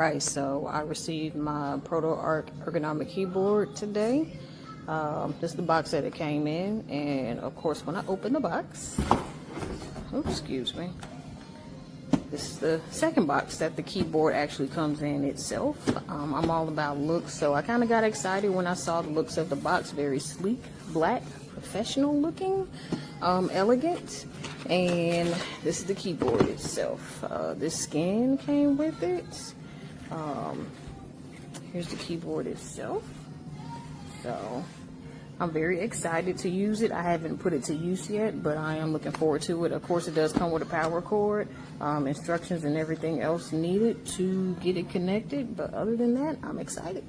Alright, so I received my ProtoArc ergonomic keyboard today. This is the box that it came in, and of course when I open the box, oops, excuse me, this is the second box that the keyboard actually comes in itself. I'm all about looks, so I kind of got excited when I saw the looks of the box. Very sleek, black, professional looking, elegant. And this is the keyboard itself. This skin came with it. Here's the keyboard itself. So I'm very excited to use it. I haven't put it to use yet, but I am looking forward to it. Of course, it does come with a power cord, instructions and everything else needed to get it connected. But other than that, I'm excited.